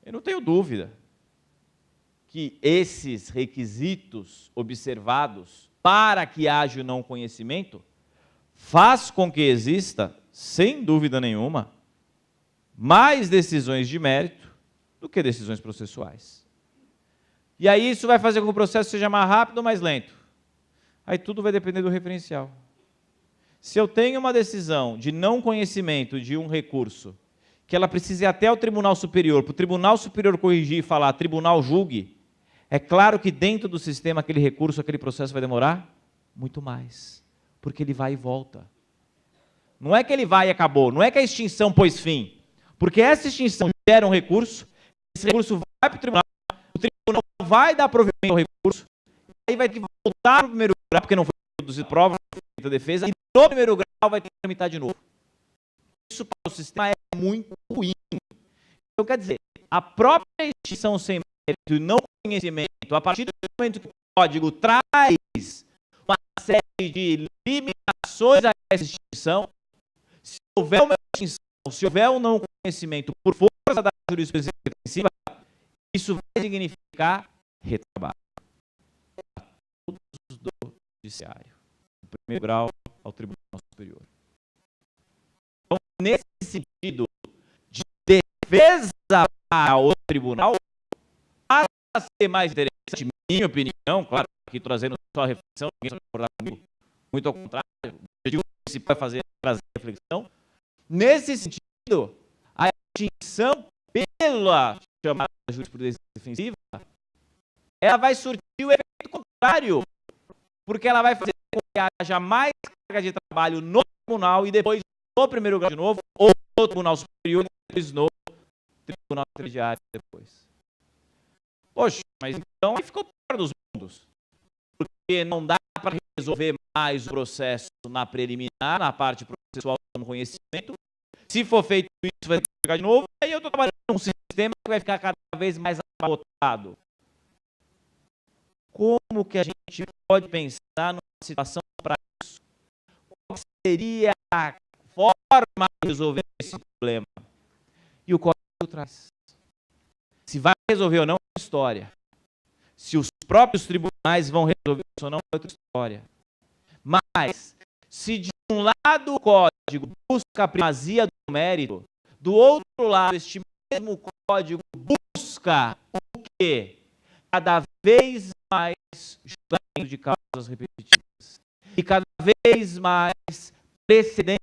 Eu não tenho dúvida que esses requisitos observados para que haja o não conhecimento faz com que exista, sem dúvida nenhuma, mais decisões de mérito do que decisões processuais. E aí isso vai fazer com que o processo seja mais rápido ou mais lento? Aí tudo vai depender do referencial. Se eu tenho uma decisão de não conhecimento de um recurso, que ela precisa ir até o Tribunal Superior, para o Tribunal Superior corrigir e falar, tribunal julgue, é claro que dentro do sistema aquele recurso, aquele processo vai demorar muito mais, porque ele vai e volta. Não é que ele vai e acabou, não é que a extinção pôs fim, porque essa extinção gera um recurso, esse recurso vai para o tribunal vai dar provimento ao recurso, aí vai ter que voltar no primeiro grau, porque não foi produzida prova, não foi feita defesa, e no primeiro grau vai ter que tramitar de novo. Isso para o sistema é muito ruim. Então, quer dizer, a própria extinção sem mérito e não conhecimento, a partir do momento que o código traz uma série de limitações a essa extinção, se houver uma extinção, se houver um não conhecimento por força da jurisprudência defensiva, isso vai significar retrabalho a todos do judiciário, do primeiro grau ao Tribunal Superior. Então, nesse sentido de defesa ao tribunal, para ser mais interessante, minha opinião, claro, aqui trazendo só a reflexão, ninguém vai concordar comigo, muito ao contrário, o objetivo principal é trazer reflexão. Nesse sentido, a extinção pela chamada jurisprudência defensiva, ela vai surtir o efeito contrário, porque ela vai fazer com que haja mais carga de trabalho no tribunal e depois no primeiro grau de novo, ou no Tribunal Superior, e depois no Tribunal Intermediário depois. Poxa, mas então aí ficou fora dos mundos, porque não dá para resolver mais o processo na preliminar, na parte processual do conhecimento. Se for feito isso, vai ter que ficar de novo, aí eu estou trabalhando num sistema que vai ficar cada vez mais abarrotado. Como que a gente pode pensar numa situação para isso? Qual seria a forma de resolver esse problema? E o código traz. Se vai resolver ou não, é história. Se os próprios tribunais vão resolver isso ou não, é outra história. Mas, se de um lado o código busca a primazia do mérito, do outro lado, este mesmo código busca o quê? Cada vez mais julgamento de causas repetitivas. E cada vez mais precedentes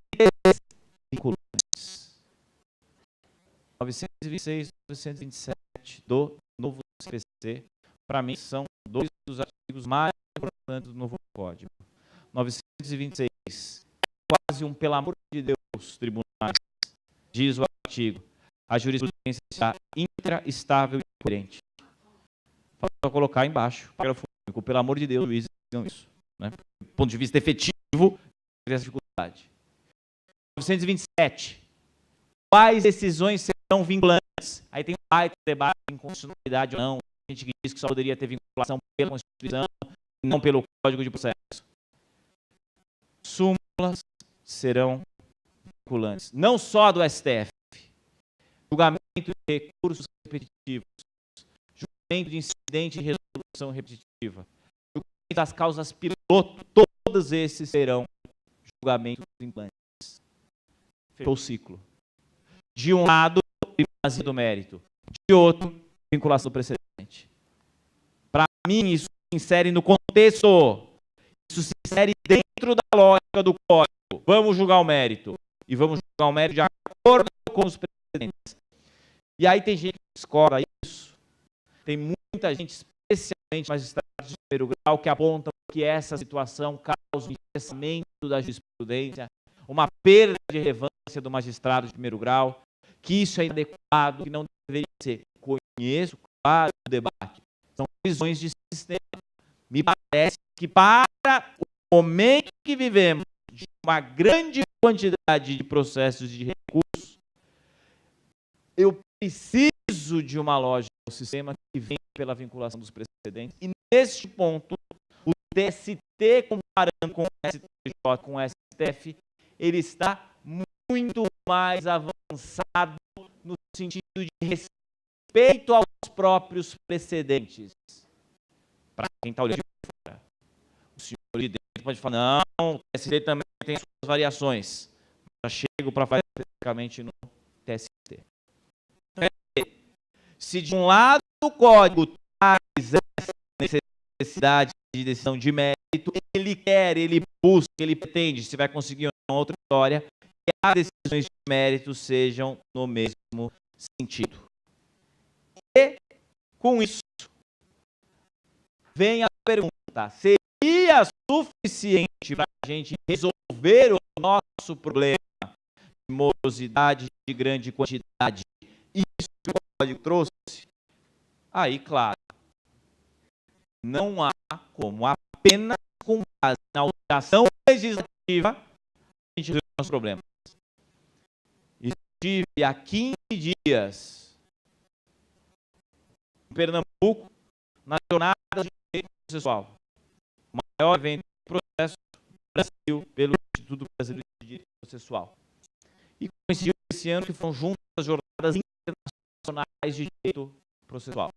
vinculantes. 926 e 927 do novo CPC, para mim, são dois dos artigos mais importantes do novo código. 926, quase um pelo amor de Deus, tribunais, diz o artigo, a jurisprudência está intraestável e coerente. Só colocar embaixo, parágrafo único, pelo amor de Deus, os juízes digam isso. Né? Do ponto de vista efetivo, essa dificuldade. 927, quais decisões serão vinculantes? Aí tem um baita debate em constitucionalidade ou não, gente que diz que só poderia ter vinculação pela Constituição e não pelo Código de Processo. Súmulas serão vinculantes, não só do STF, julgamento de recursos repetitivos, julgamento de incidente de resolução repetitiva, julgamento das causas piloto, todos esses serão julgamentos vinculantes. Fechou o ciclo. De um lado, primazia do mérito, de outro, vinculação do precedente. Para mim, isso se insere no contexto, isso se insere dentro da lógica do código. Vamos julgar o mérito, e vamos julgar o mérito de acordo com os precedentes. E aí tem gente que discorda isso, tem muita gente, especialmente magistrados de primeiro grau, que apontam que essa situação causa um enfraquecimento da jurisprudência, uma perda de relevância do magistrado de primeiro grau, que isso é inadequado, que não deveria ser. Conheço, claro, o debate. São visões de sistema. Me parece que para o momento que vivemos, de uma grande quantidade de processos de recursos, eu preciso de uma lógica do sistema que vem pela vinculação dos precedentes. E neste ponto, o TST, comparando com o STJ, com o STF, ele está muito mais avançado no sentido de respeito aos próprios precedentes. Para quem está olhando de fora. O senhor de dentro pode falar, não, o TST também tem suas variações. Já chego para falar especificamente no TST. Se de um lado o código traz essa necessidade de decisão de mérito, ele quer, ele busca, ele pretende, se vai conseguir ou não outra história, que as decisões de mérito sejam no mesmo sentido. E, com isso, vem a pergunta, seria suficiente para a gente resolver o nosso problema de morosidade de grande quantidade? Isso que o código trouxe? Aí, claro, não há como apenas com base na alteração legislativa a gente resolver os nossos problemas. Estive há 15 dias em Pernambuco na jornada de direito processual, o maior evento do processo do Brasil pelo Instituto Brasileiro de Direito Processual. E coincidiu esse ano que foram juntas as jornadas internacionais de direito processual.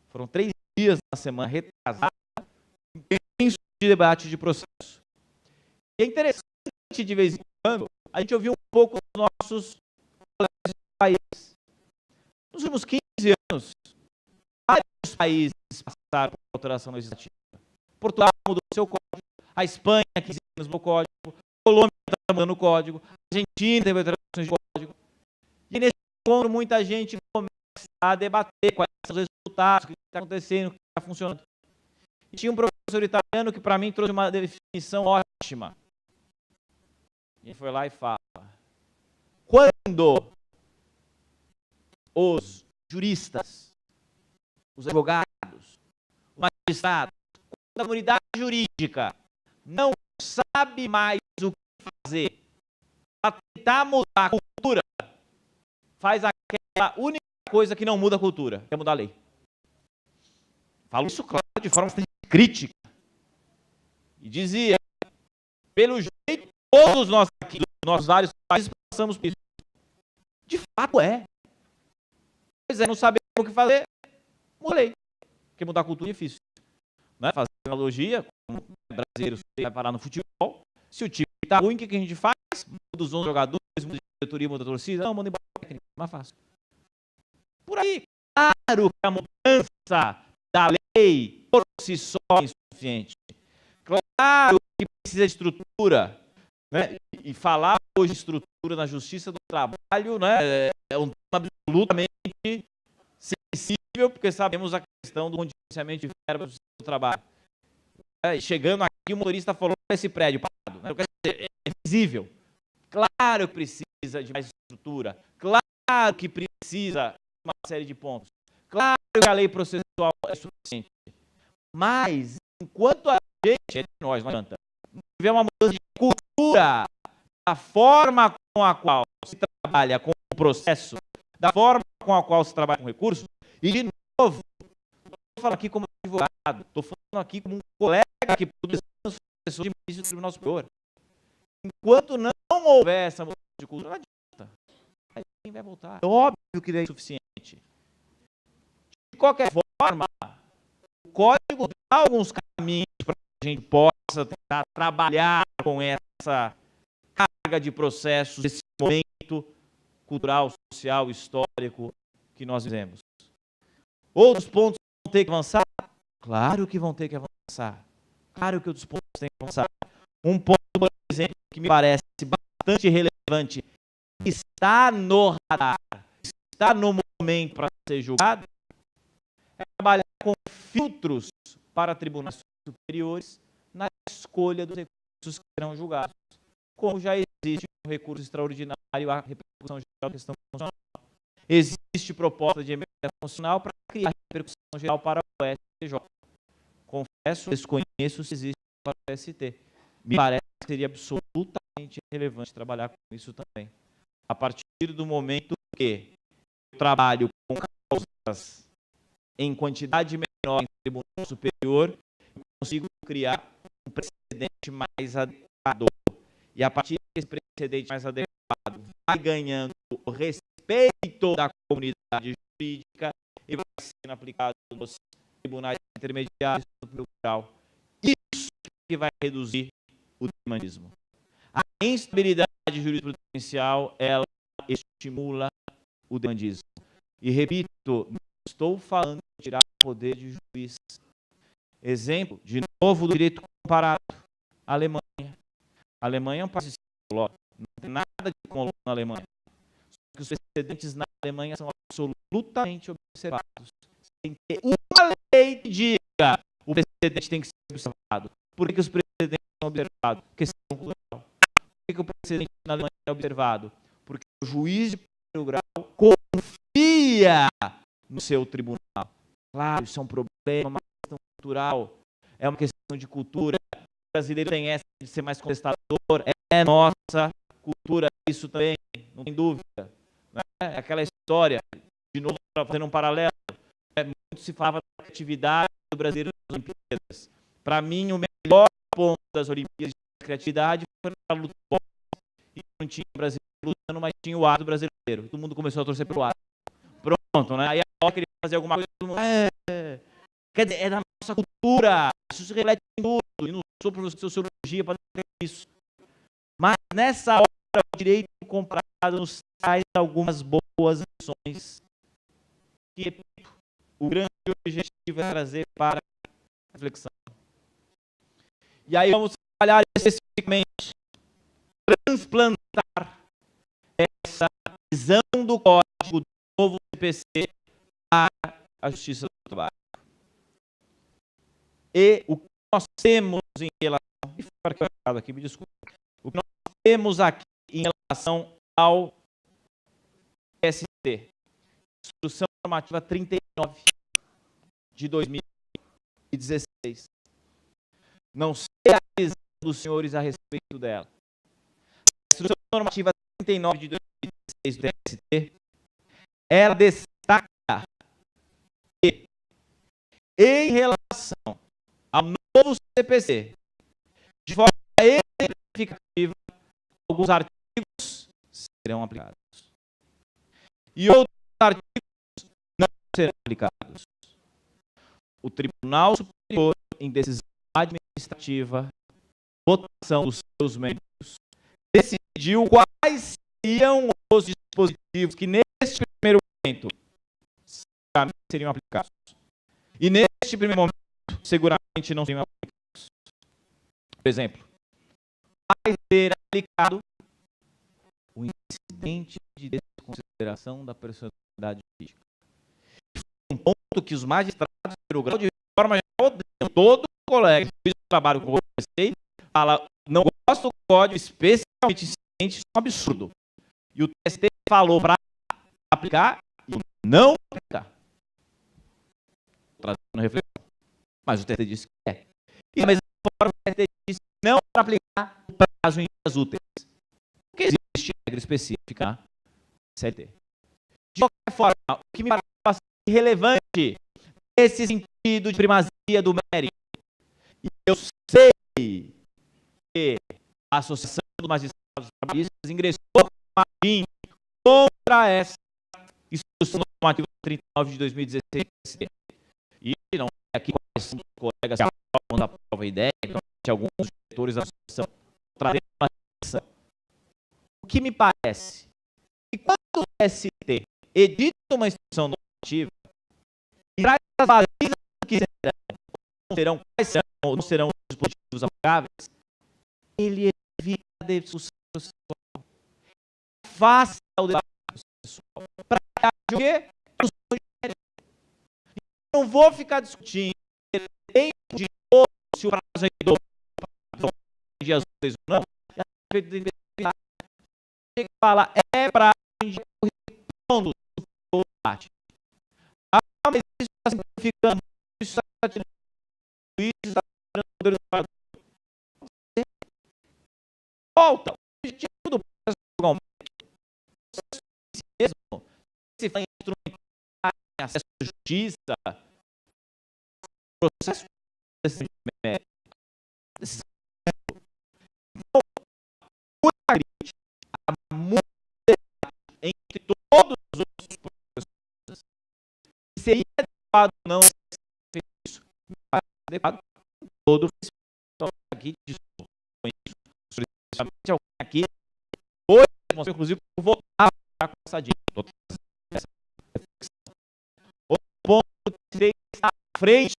Foram 3 dias na semana retrasada, intenso de debate de processo. E é interessante, de vez em quando, a gente ouvir um pouco dos nossos colegas do país. Nos últimos 15 anos, vários países passaram por alteração legislativa. Portugal mudou seu código, a Espanha, 15 anos, mudou o código, a Colômbia está mudando o código, a Argentina teve alterações de código. E nesse encontro, muita gente começa a debater quais são os resultados, o que está acontecendo, o que está funcionando. E tinha um professor italiano que, para mim, trouxe uma definição ótima. Ele foi lá e fala: quando os juristas, os advogados, os magistrados, quando a comunidade jurídica não sabe mais o que fazer para tentar mudar a cultura, faz aquela única coisa que não muda a cultura, que é mudar a lei. Falo isso, claro, de forma bastante crítica. E dizia, pelo jeito, todos nós aqui, dos nossos vários países, passamos por isso. De fato é. Pois é, não sabemos o que fazer, muda a lei. Porque mudar a cultura é difícil. Não é? Fazer analogia, como brasileiro vai parar no futebol, se o time está ruim, o que a gente faz? Muda os 11 jogadores, muda a diretoria, muda a torcida, não, manda embora a técnica, mais fácil. Por aí, claro que a mudança da lei por si só é insuficiente. Claro que precisa de estrutura, né? E falar hoje de estrutura na justiça do trabalho, né, é um tema absolutamente sensível, porque sabemos a questão do contingenciamento de verba do trabalho. Chegando aqui, o motorista falou esse prédio parado. Né? Quer dizer, é visível. Claro que precisa de mais estrutura. Claro que precisa de uma série de pontos. Claro que a lei processual é suficiente. Mas, enquanto a gente, é de nós, não adianta, não tiver uma mudança de cultura da forma com a qual se trabalha com o processo, da forma com a qual se trabalha com o recurso, e, de novo, não estou falando aqui como advogado, estou falando aqui como um colega que produz professor de ministro do Tribunal Superior. Enquanto não houver essa mudança de cultura, não adianta. Aí quem vai voltar? É óbvio que não é suficiente. De qualquer forma, o código dá alguns caminhos para que a gente possa tentar trabalhar com essa carga de processos, esse momento cultural, social, histórico que nós vivemos. Outros pontos vão ter que avançar? Claro que vão ter que avançar. Claro que outros pontos têm que avançar. Um ponto, por exemplo, que me parece bastante relevante, está no radar, está no momento para ser julgado, é trabalhar com filtros para tribunais superiores na escolha dos recursos que serão julgados. Como já existe um recurso extraordinário à repercussão geral da questão constitucional. Existe proposta de emenda constitucional para criar repercussão geral para o STJ. Confesso, desconheço se existe para o ST. Me parece que seria absolutamente relevante trabalhar com isso também. A partir do momento que eu trabalho com causas em quantidade menor em tribunal superior, eu consigo criar um precedente mais adequado. E a partir desse precedente mais adequado, vai ganhando o respeito da comunidade jurídica e vai sendo aplicado nos tribunais intermediários do primeiro grau. Isso que vai reduzir o demandismo. A instabilidade jurisprudencial, ela estimula o demandismo. E repito, não estou falando de tirar o poder de juiz. Exemplo, de novo, do direito comparado. A Alemanha. A Alemanha é um país civil, não tem nada de comum na Alemanha. Só que os precedentes na Alemanha são absolutamente observados. Tem que ter uma lei que diga o precedente tem que ser observado. Por que os precedentes são observados? Questão cultural. Por que o precedente na Alemanha é observado? Porque o juiz de primeiro grau confia no seu tribunal. Claro, isso é um problema, uma questão cultural, é uma questão de cultura. O brasileiro tem essa de ser mais contestador, é nossa cultura, isso também, não tem dúvida. Né? É aquela história, de novo, fazendo um paralelo, muito se falava da criatividade do brasileiro nas Olimpíadas. Para mim, o melhor ponto das Olimpíadas de criatividade foi na luta do e não tinha o brasileiro lutando, mas tinha o ar do brasileiro. Todo mundo começou a torcer pelo ar. Pronto, né? Aí a hora queria fazer alguma coisa, todo mundo, quer dizer, é da nossa cultura, isso se reflete em tudo. E não sou professor de sociologia para dizer isso. Mas nessa hora, o direito comparado nos traz algumas boas lições que, repito, o grande objetivo é trazer para a reflexão. E aí vamos trabalhar especificamente, transplantar essa visão do código do novo CPC para a Justiça do Trabalho. E o que nós temos em relação... aqui, me desculpe. O que nós temos aqui em relação ao TST, Instrução Normativa 39 de 2016. Não sei a visão dos senhores a respeito dela. A Instrução Normativa 39 de 2016 do TST, ela destaca que, em relação ao novo CPC, de forma exemplificativa, alguns artigos serão aplicados e outros artigos não serão aplicados. O Tribunal Superior, em decisão administrativa, votação dos seus membros, decidiu quais seriam os dispositivos que, neste primeiro momento, seriam aplicados. E, neste primeiro momento, seguramente não seriam aplicados. Por exemplo, vai ser aplicado o incidente de desconsideração da personalidade jurídica. Um ponto que os magistrados, pelo grau de reforma geral, todo colega que fez o trabalho com você, fala, não gosto do código, especialmente incidente, isso é um absurdo. E o TST falou para aplicar e não aplicar. Trazendo reflexão. Mas o TST disse que é. E da mesma forma, o TST disse não para aplicar o prazo em dias úteis. Porque existe regra específica na CLT. De qualquer forma, o que me parece bastante relevante nesse sentido de primazia do mérito. E eu sei que a Associação dos Magistrados Trabalhistas ingressou com a PIN contra essa Instrução Normativa 39 de 2016. E não sei aqui quais são os colegas que aprovam da prova ideia, então, alguns diretores da associação trazendo uma reflexão. O que me parece que quando o ST edita uma instrução normativa e traz as balizas que serão, quais serão ou não serão os dispositivos aplicáveis, ele evita a discussão processual. Faça o debate processual. Para que haja o quê? Eu não vou ficar discutindo tempo de novo se o prazo é em dias úteis ou não. Ele fala, é prazo em dias úteis do debate. Mas isso está simplificando, isso está tirando isso, está tirando o poder do volta. O objetivo do processo mesmo, se for instrumentar acesso à justiça, processo de mérito. Então, muita crítica, muito debate entre todos os outros processos, adequado não é isso. Adequado todo respeito aqui de isso. Principalmente alguém aqui hoje, inclusive, votar com essa dica. O ponto que está à frente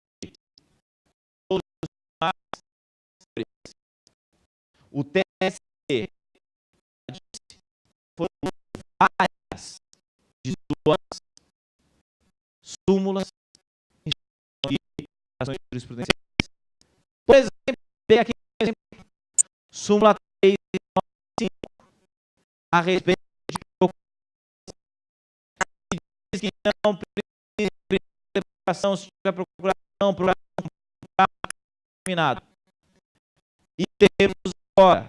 o TSE foram várias de suas súmulas de ações jurisprudenciais. Por exemplo, peguei aqui súmula 395 a respeito de diz que não precisa se tiver procuração terminado. E temos agora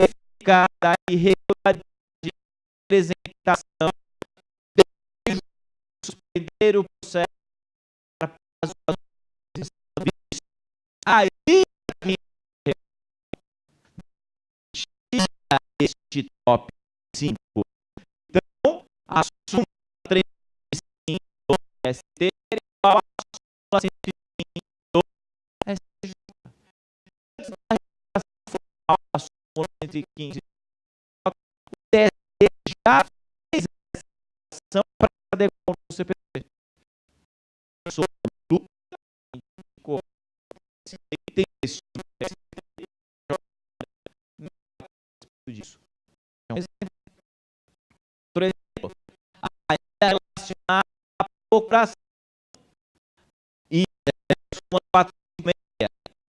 verificada a irregularidade de apresentação de suspender o processo para aí este top 5. Então, a súmula 305 do ST é igual a súmula 105 do STJ. A súmula 115. O TSE já fez essa ação para adequar o CPC. Sobre tem esse disso. Por exemplo, a relacionada à procuração e a 456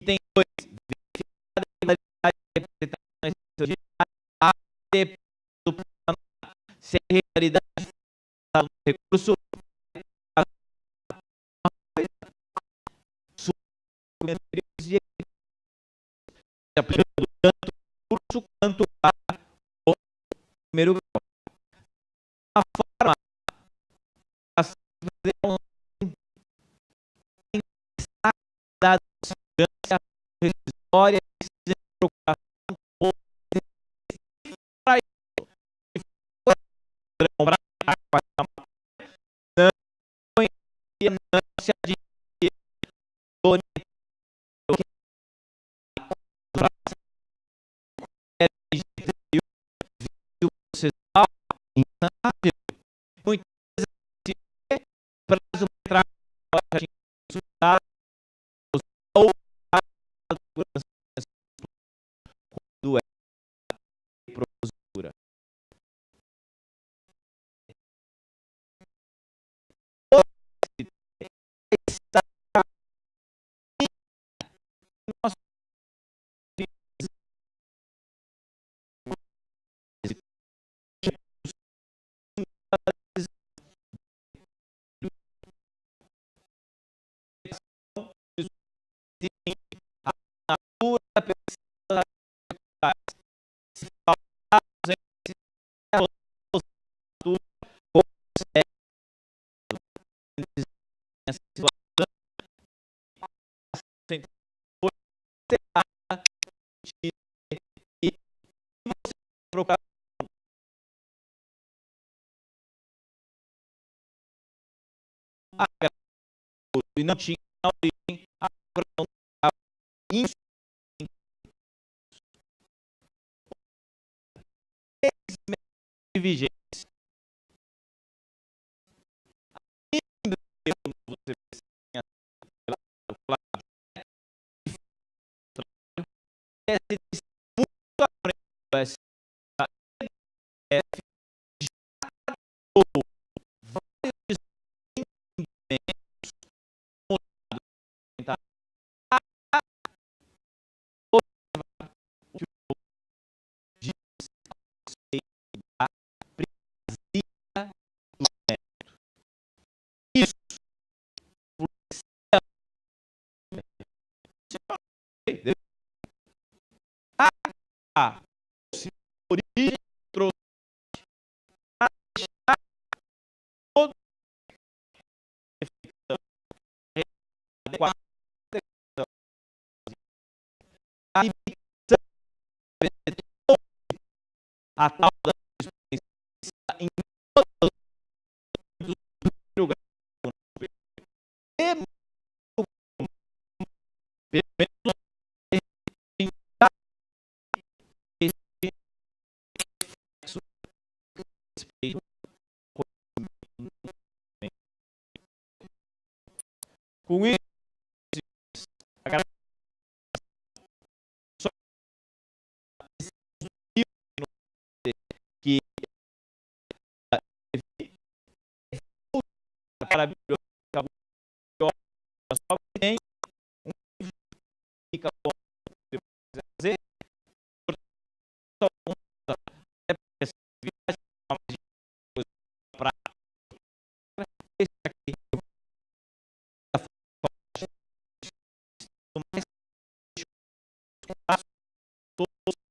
tem 2 verificada a irregularidade se a irregularidade está no recurso aplicando tanto o curso quanto o primeiro grau. A forma da segurança rescisória e procuração ou para isso não se admitir muitas vezes prazo para consultar ou quando é propositura. E não tinha origem a de vigência. Muito à frente se origem trouxe todo a tal da em todos os Com isso, que para a biblioteca só tem um que fica bom fazer, para esse aqui mais todos